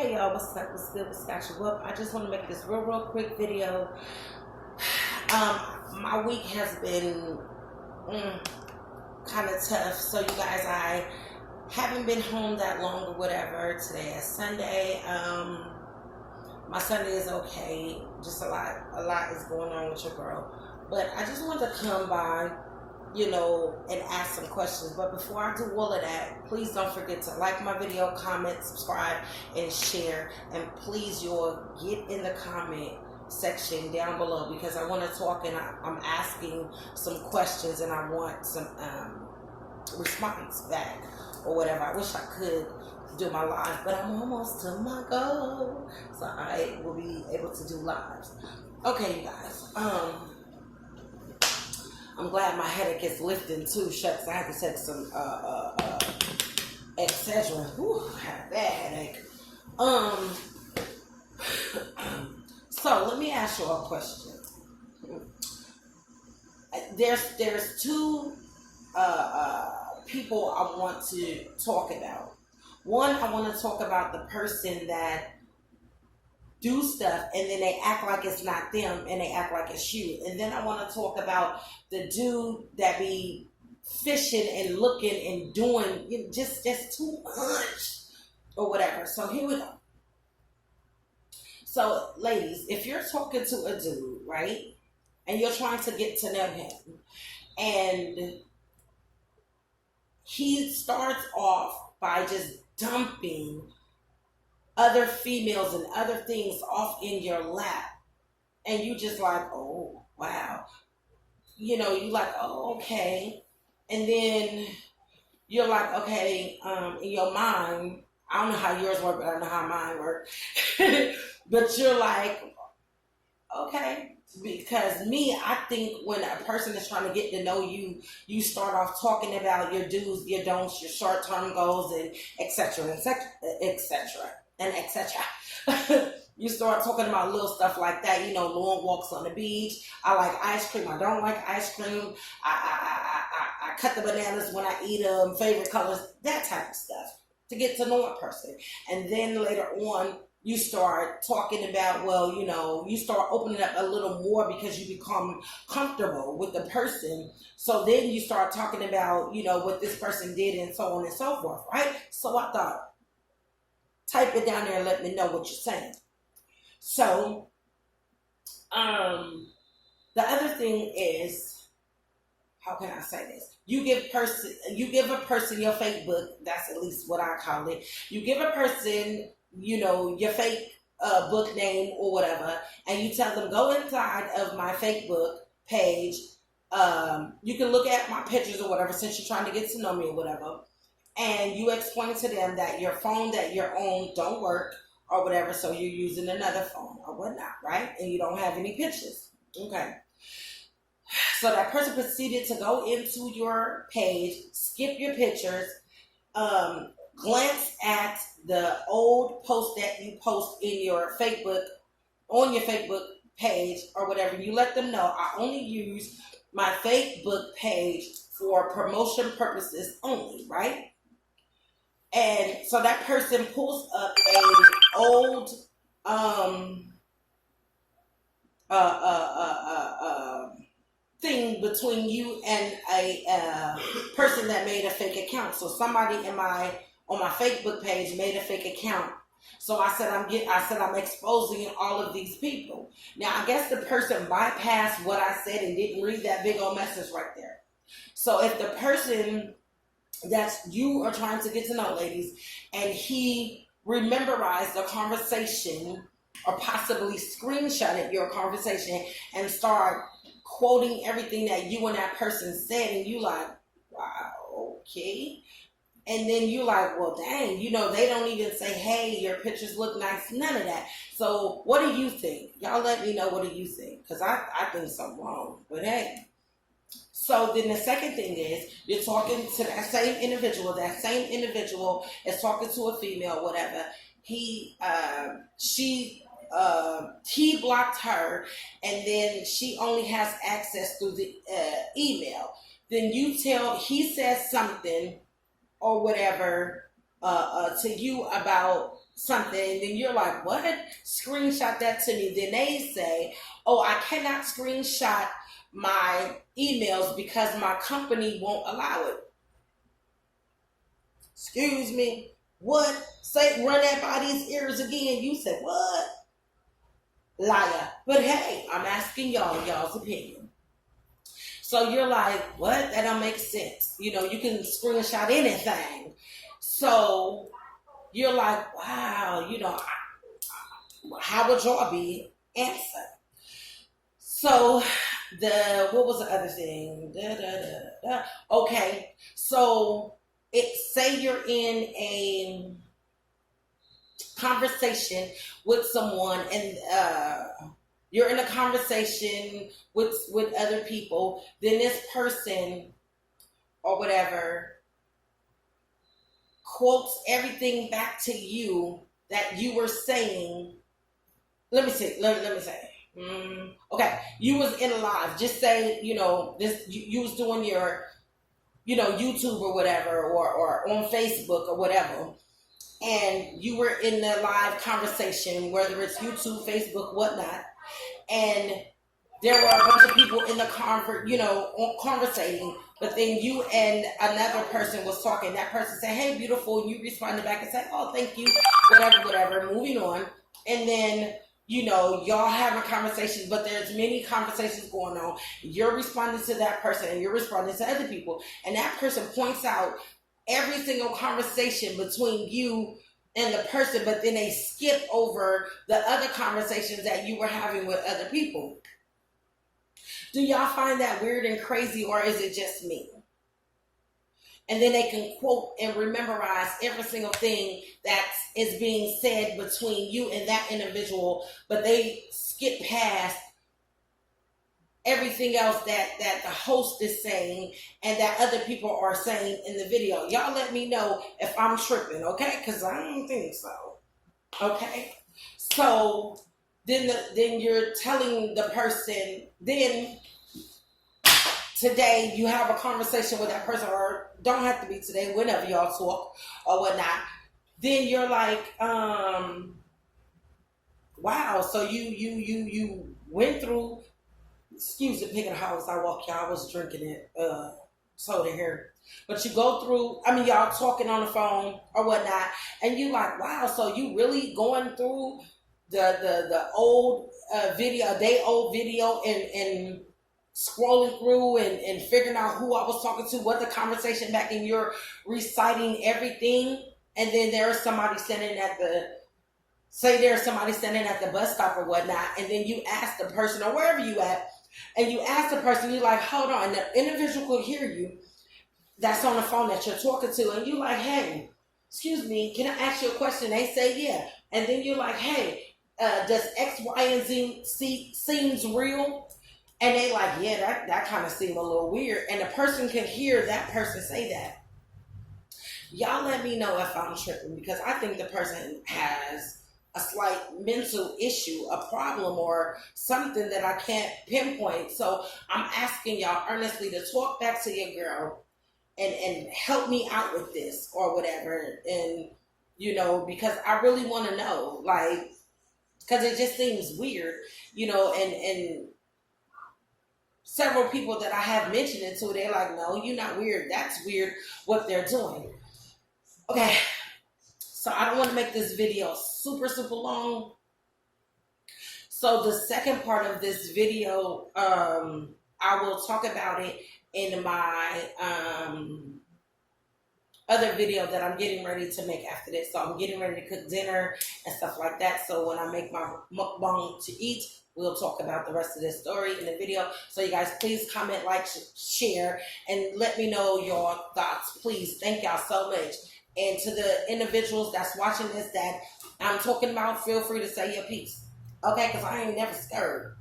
Hey y'all, what's up? What's good? What's got you up? I just want to make this real quick video. My week has been kind of tough. So you guys, I haven't been home that long or whatever. Today is Sunday. My Sunday is okay. Just a lot is going on with your girl. But I just wanted to come by, and ask some questions. But before I do all of that, please don't forget to like my video, comment, subscribe, and share. And please, y'all, get in the comment section down below because I want to talk and I'm asking some questions and I want some response back or whatever. I wish I could do my live, but I'm almost to my goal, so I will be able to do lives. Okay, you guys. I'm glad my headache is lifting too. Shucks, I had to take some Excedrin. Whew, I had a bad headache. So let me ask you a question. There's two people I want to talk about. One, I want to talk about the person that do stuff and then they act like it's not them and they act like it's you. And then I want to talk about the dude that be fishing and looking and doing just too much or whatever. So here we go. So ladies, if you're talking to a dude, right, and you're trying to get to know him and he starts off by just dumping other females and other things off in your lap, and you just like, oh wow, you like, oh okay, and then you're like, okay, in your mind, I don't know how yours work, but I know how mine work. But you're like, okay, because me, I think when a person is trying to get to know you, you start off talking about your do's, your don'ts, your short-term goals, and etc. And etc. You start talking about little stuff like that, long walks on the beach. I like ice cream. I don't like ice cream. I cut the bananas when I eat them. Favorite colors, that type of stuff to get to know a person. And then later on, you start talking about, you start opening up a little more because you become comfortable with the person. So then you start talking about, what this person did and so on and so forth, right? So I thought, type it down there and let me know what you're saying. So, the other thing is, how can I say this? You give a person your fake book. That's at least what I call it. You give a person, your fake book name or whatever, and you tell them, go inside of my fake book page. You can look at my pictures or whatever since you're trying to get to know me or whatever. And you explain to them that your phone that you're on don't work or whatever, so you're using another phone or whatnot, right? And you don't have any pictures. Okay. So that person proceeded to go into your page, skip your pictures, glance at the old post that you post in your Facebook, on your Facebook page or whatever. You let them know, I only use my Facebook page for promotion purposes only, right? And so that person pulls up a old thing between you and a person that made a fake account. So somebody on my Facebook page made a fake account. So I said I'm exposing all of these people. Now I guess the person bypassed what I said and didn't read that big old message right there. So if the person that you are trying to get to know, ladies, and he memorized the conversation or possibly screenshotted your conversation and start quoting everything that you and that person said, and you like, wow, okay. And then you like, well, dang, they don't even say, hey, your pictures look nice, none of that. So what do you think? Y'all let me know, what do you think? Because I think something wrong, but hey. So then the second thing is, you're talking to that same individual is talking to a female, whatever. He blocked her, and then she only has access through the email. Then he says something or whatever to you about something, and then you're like, what? Screenshot that to me. Then they say, oh, I cannot screenshot my emails because my company won't allow it. Excuse me. What? Say, run that by these ears again. You said, what? Liar. But hey, I'm asking y'all's opinion. So you're like, what? That don't make sense. You know, you can screenshot anything. So you're like, wow, you know, how would y'all be answer? So what was the other thing? Okay, so say you're in a conversation with someone, and you're in a conversation with other people, then this person or whatever quotes everything back to you that you were saying. Let me say. Okay, you was in a live. Just say, you know, this. You was doing your, you know, YouTube or whatever, or on Facebook or whatever, and you were in the live conversation, whether it's YouTube, Facebook, whatnot, and there were a bunch of people in the conversating, but then you and another person was talking. That person said, hey, beautiful, and you responded back and said, oh, thank you, whatever, moving on. And then, you know, y'all having conversations, but there's many conversations going on. You're responding to that person, and you're responding to other people. And that person points out every single conversation between you and the person, but then they skip over the other conversations that you were having with other people. Do y'all find that weird and crazy, or is it just me? And then they can quote and memorize every single thing that is being said between you and that individual, but they skip past everything else that the host is saying and that other people are saying in the video. Y'all let me know if I'm tripping, okay? Because I don't think so. Okay? So then you're telling the person, then today you have a conversation with that person, or don't have to be today, whenever y'all talk or whatnot. Then you're like, wow, so you went through, excuse the picking house, I walk y'all, I was drinking it, soda here. But you go through, I mean, y'all talking on the phone or whatnot, and you like, wow, so you really going through the old video, day old video, and scrolling through and figuring out who I was talking to, what the conversation back, and you're reciting everything. And then there's somebody standing at the bus stop or whatnot, and then you ask the person, or wherever you at, and you ask the person, you're like, hold on, and the individual could hear you that's on the phone that you're talking to, and you're like, hey, excuse me, can I ask you a question? They say yeah. And then you're like, hey, does X, Y, and Z seems real? And they like, yeah, that kind of seemed a little weird. And the person can hear that person say that. Y'all let me know if I'm tripping, because I think the person has a slight mental issue, a problem, or something that I can't pinpoint. So I'm asking y'all earnestly to talk back to your girl and help me out with this or whatever. And, you know, because I really want to know, like, because it just seems weird, you know, and several people that I have mentioned it to, they're like, no, you're not weird. That's weird what they're doing. Okay, so I don't want to make this video super, super long. So the second part of this video, I will talk about it in my other video that I'm getting ready to make after this. So I'm getting ready to cook dinner and stuff like that. So when I make my mukbang to eat, we'll talk about the rest of this story in the video. So you guys, please comment, like, share, and let me know your thoughts. Please. Thank y'all so much. And to the individuals that's watching this that I'm talking about, feel free to say your piece. Okay? Because I ain't never scared.